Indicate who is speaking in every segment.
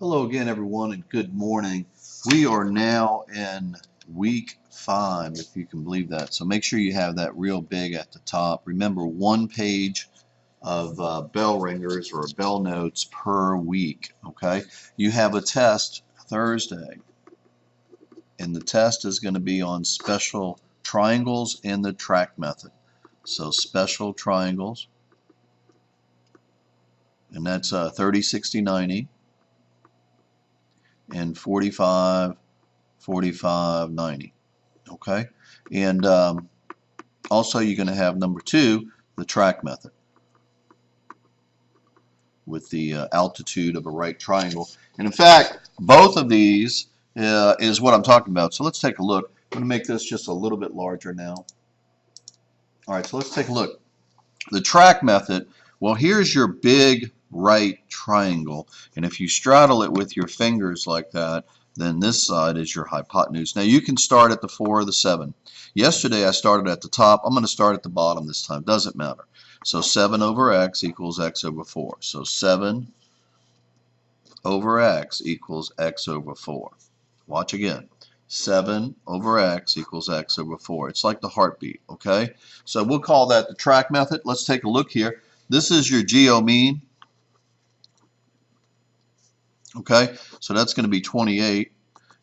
Speaker 1: Hello again, everyone, and good morning. We are now in week 5, if you can believe that. So make sure you have that real big at the top. Remember, one page of bell ringers or bell notes per week. Okay, you have a test Thursday, and the test is going to be on special triangles and the track method. So special triangles, and that's 30, 60, 90, and 45, 45, 90. Okay, and also you're going to have number 2, the track method, with the altitude of a right triangle. And in fact, both of these is what I'm talking about. So let's take a look. I'm going to make this just a little bit larger now. All right, so let's take a look. The track method, well, here's your big right triangle, and if you straddle it with your fingers like that, then this side is your hypotenuse. Now you can start at the 4 or the 7. Yesterday I started at the top. I'm going to start at the bottom this time. Doesn't matter. So 7 over x equals x over 4. So 7 over x equals x over 4. Watch again. 7 over x equals x over 4. It's like the heartbeat, okay? So we'll call that the track method. Let's take a look here. This is your geo mean, okay? So that's going to be 28,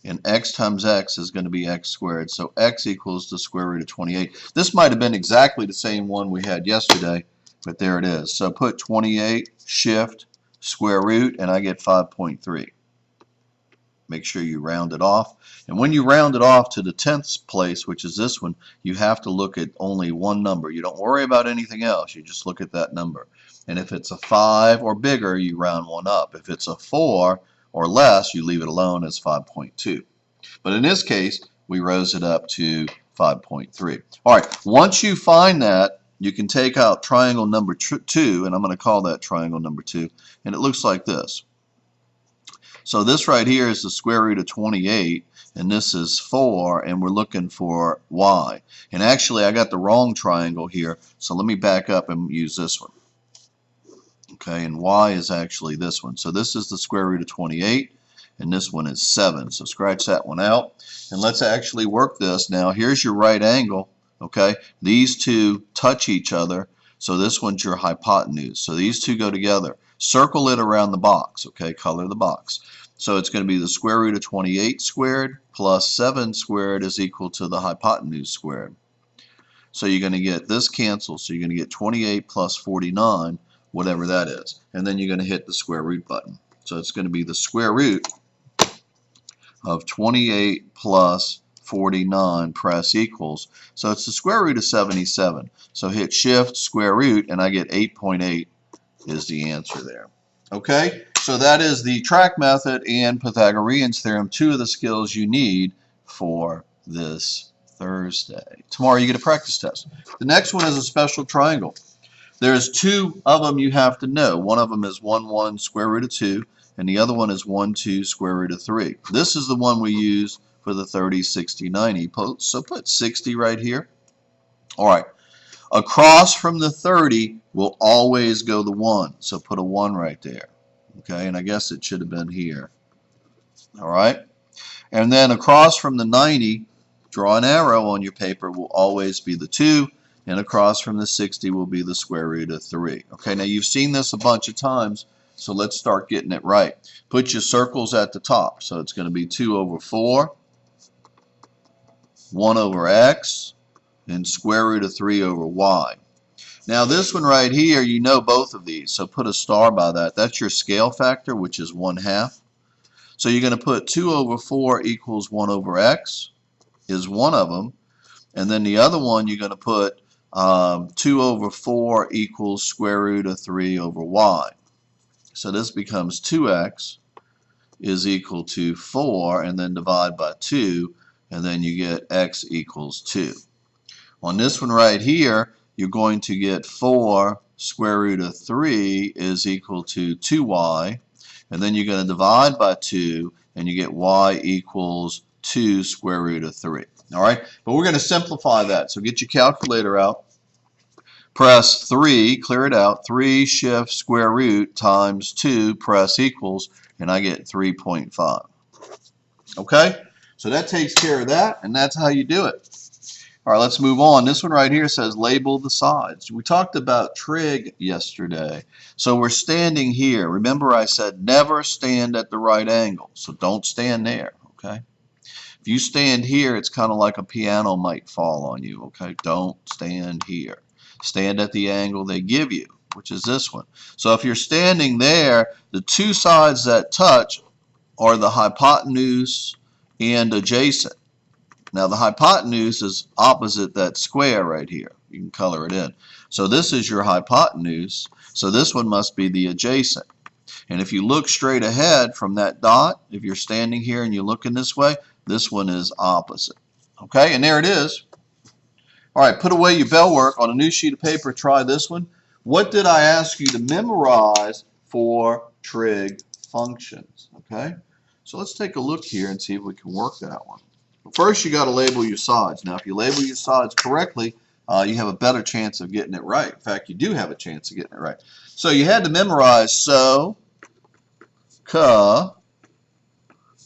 Speaker 1: and x times x is going to be x squared. So x equals the square root of 28. This might have been exactly the same one we had yesterday, but there it is. So put 28, shift, square root, and I get 5.3. Make sure you round it off. And when you round it off to the 10th place, which is this one, you have to look at only one number. You don't worry about anything else. You just look at that number. And if it's a 5 or bigger, you round one up. If it's a 4 or less, you leave it alone as 5.2. But in this case, we rose it up to 5.3. All right, once you find that, you can take out triangle number 2, and I'm going to call that triangle number 2, and it looks like this. So this right here is the square root of 28, and this is 4, and we're looking for y. And actually, I got the wrong triangle here, so let me back up and use this one. Okay, and y is actually this one. So this is the square root of 28, and this one is 7. So scratch that one out, and let's actually work this. Now, here's your right angle. Okay, these two touch each other, so this one's your hypotenuse. So these two go together. Circle it around the box, okay, color the box. So it's going to be the square root of 28 squared plus 7 squared is equal to the hypotenuse squared. So you're going to get this cancel, so you're going to get 28 plus 49, whatever that is. And then you're going to hit the square root button. So it's going to be the square root of 28 plus 49, press equals. So it's the square root of 77. So hit shift, square root, and I get 8.8 is the answer there. Okay, so that is the track method and Pythagorean's theorem, 2 of the skills you need for this Thursday. Tomorrow you get a practice test. The next one is a special triangle. There's 2 of them you have to know. One of them is 1, 1, square root of 2, and the other one is 1, 2, square root of 3. This is the one we use for the 30, 60, 90. So put 60 right here. All right. Across from the 30 will always go the 1, so put a 1 right there. Okay, and I guess it should have been here. All right, and then across from the 90, draw an arrow on your paper, will always be the 2, and across from the 60 will be the square root of 3. Okay, now you've seen this a bunch of times, so let's start getting it right. Put your circles at the top, so it's going to be 2 over 4, 1 over x, and square root of 3 over y. Now this one right here, you know both of these, so put a star by that. That's your scale factor, which is 1/2. So you're going to put 2 over 4 equals 1 over x is one of them, and then the other one you're going to put 2 over 4 equals square root of 3 over y. So this becomes 2x is equal to 4, and then divide by 2, and then you get x equals 2. On this one right here, you're going to get 4 square root of 3 is equal to 2y, and then you're going to divide by 2, and you get y equals 2 square root of 3. All right, but we're going to simplify that. So get your calculator out. Press 3, clear it out, 3 shift square root times 2, press equals, and I get 3.5. Okay? So that takes care of that, and that's how you do it. All right, let's move on. This one right here says label the sides. We talked about trig yesterday. So we're standing here. Remember I said never stand at the right angle. So don't stand there, okay? If you stand here, it's kind of like a piano might fall on you, okay? Don't stand here. Stand at the angle they give you, which is this one. So if you're standing there, the two sides that touch are the hypotenuse and adjacent. Now the hypotenuse is opposite that square right here. You can color it in. So this is your hypotenuse. So this one must be the adjacent. And if you look straight ahead from that dot, if you're standing here and you're looking this way, this one is opposite. Okay, and there it is. All right, put away your bell work on a new sheet of paper. Try this one. What did I ask you to memorize for trig functions? Okay, so let's take a look here and see if we can work that one. First, you got to label your sides. Now, if you label your sides correctly, you have a better chance of getting it right. In fact, you do have a chance of getting it right. So you had to memorize so, ca,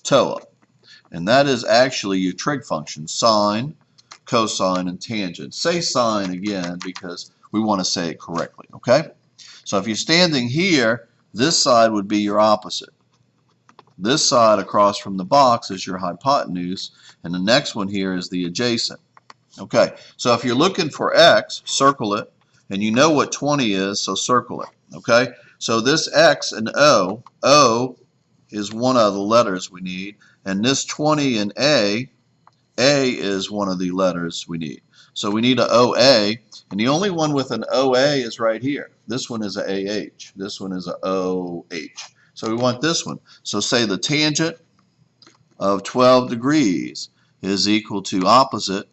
Speaker 1: toa. And that is actually your trig function, sine, cosine, and tangent. Say sine again because we want to say it correctly, okay? So if you're standing here, this side would be your opposite. This side across from the box is your hypotenuse, and the next one here is the adjacent. Okay, so if you're looking for x, circle it, and you know what 20 is, so circle it. Okay, so this x and O is one of the letters we need, and this 20 and A is one of the letters we need. So we need a OA, and the only one with an OA is right here. This one is a AH. This one is a OH. So we want this one. So say the tangent of 12 degrees is equal to opposite.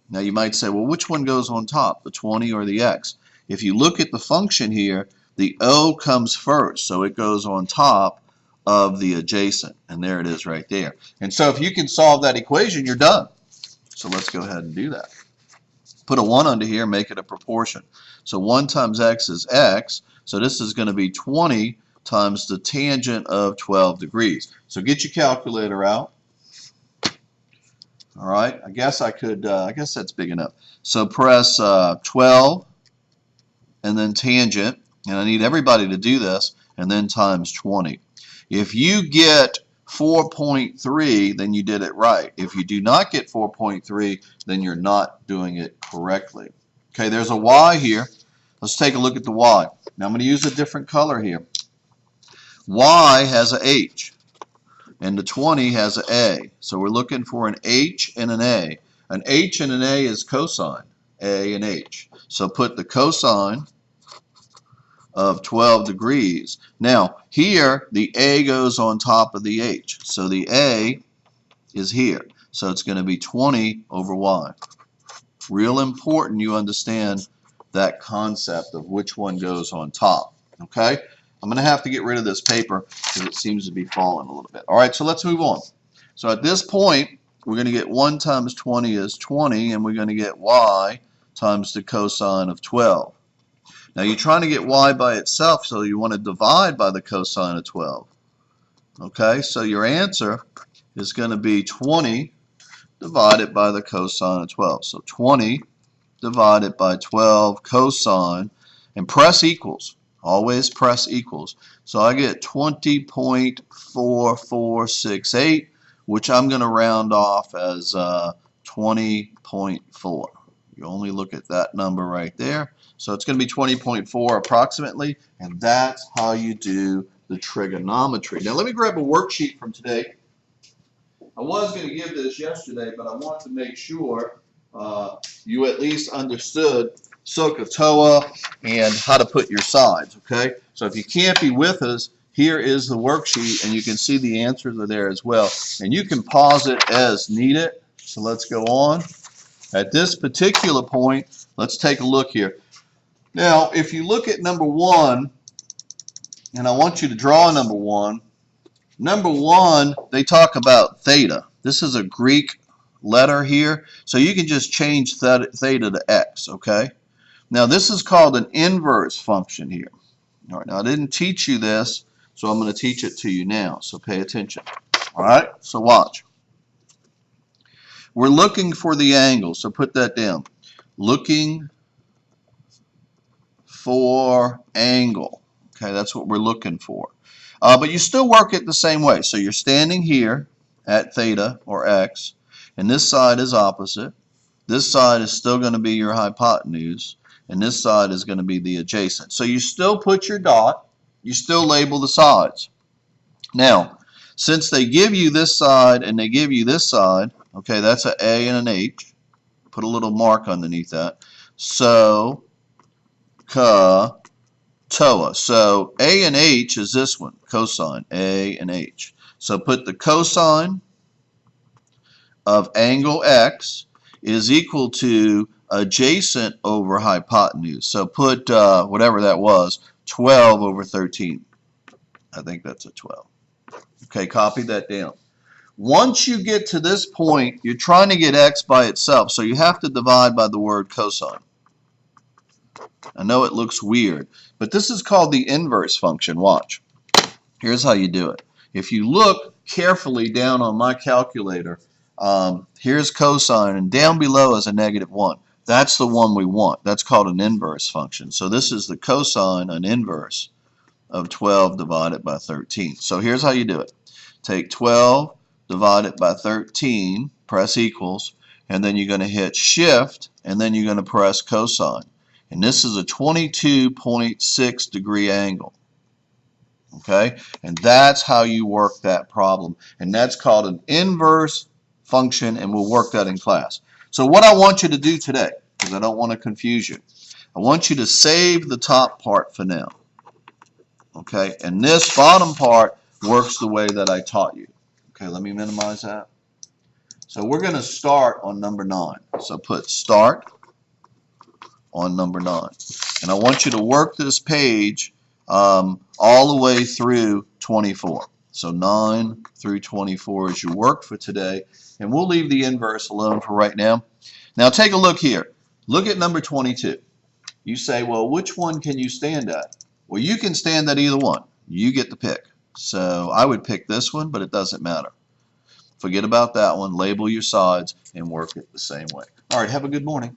Speaker 1: Now you might say, well, which one goes on top, the 20 or the x? If you look at the function here, the O comes first, so it goes on top of the adjacent. And there it is right there. And so if you can solve that equation, you're done. So let's go ahead and do that. Put a 1 under here, make it a proportion. So 1 times x is x. So this is going to be 20 times the tangent of 12 degrees. So get your calculator out. All right, I guess that's big enough. So press 12 and then tangent, and I need everybody to do this, and then times 20. If you get 4.3, then you did it right. If you do not get 4.3, then you're not doing it correctly. Okay, there's a y here. Let's take a look at the y. Now I'm going to use a different color here. Y has a H, and the 20 has a A. So we're looking for an H and an A. An H and an A is cosine, A and H. So put the cosine of 12 degrees. Now, here, the A goes on top of the H. So the A is here. So it's going to be 20 over Y. Real important you understand that concept of which one goes on top. Okay? I'm going to have to get rid of this paper because it seems to be falling a little bit. All right, so let's move on. So at this point, we're going to get 1 times 20 is 20, and we're going to get y times the cosine of 12. Now you're trying to get y by itself, so you want to divide by the cosine of 12. Okay, so your answer is going to be 20 divided by the cosine of 12. So 20 divided by 12 cosine, and press equals. Always press equals. So I get 20.4468, which I'm going to round off as 20.4. You only look at that number right there. So it's going to be 20.4 approximately, and that's how you do the trigonometry. Now let me grab a worksheet from today. I was going to give this yesterday, but I want to make sure you at least understood SOHCAHTOA and how to put your sides, okay? So if you can't be with us, here is the worksheet, and you can see the answers are there as well. And you can pause it as needed. So let's go on. At this particular point, let's take a look here. Now, if you look at number 1, and I want you to draw number 1, number 1, they talk about theta. This is a Greek letter here, so you can just change theta to x, okay? Now this is called an inverse function here. All right, now I didn't teach you this, so I'm going to teach it to you now, so pay attention. All right, so watch. We're looking for the angle, so put that down. Looking for angle. Okay, that's what we're looking for. But you still work it the same way. So you're standing here at theta or x, and this side is opposite. This side is still going to be your hypotenuse, and this side is going to be the adjacent. So you still put your dot, you still label the sides. Now, since they give you this side and they give you this side, okay, that's an A and an H. Put a little mark underneath that. So, TOA. So A and H is this one, cosine, A and H. So put the cosine of angle X is equal to adjacent over hypotenuse. So put whatever that was, 12 over 13. I think that's a 12. Okay, copy that down. Once you get to this point, you're trying to get X by itself, so you have to divide by the word cosine. I know it looks weird, but this is called the inverse function. Watch. Here's how you do it. If you look carefully down on my calculator, here's cosine, and down below is a -1. That's the one we want. That's called an inverse function. So this is the cosine, an inverse, of 12 divided by 13. So here's how you do it. Take 12 divided by 13, press equals, and then you're going to hit shift, and then you're going to press cosine. And this is a 22.6 degree angle. Okay? And that's how you work that problem. And that's called an inverse function, and we'll work that in class. So what I want you to do today, because I don't want to confuse you, I want you to save the top part for now. Okay? And this bottom part works the way that I taught you. Okay, let me minimize that. So we're going to start on number 9. So put start on number 9. And I want you to work this page all the way through 24. So 9 through 24 is your work for today. And we'll leave the inverse alone for right now. Now take a look here. Look at number 22. You say, well, which one can you stand at? Well, you can stand at either one. You get the pick. So I would pick this one, but it doesn't matter. Forget about that one. Label your sides and work it the same way. All right, have a good morning.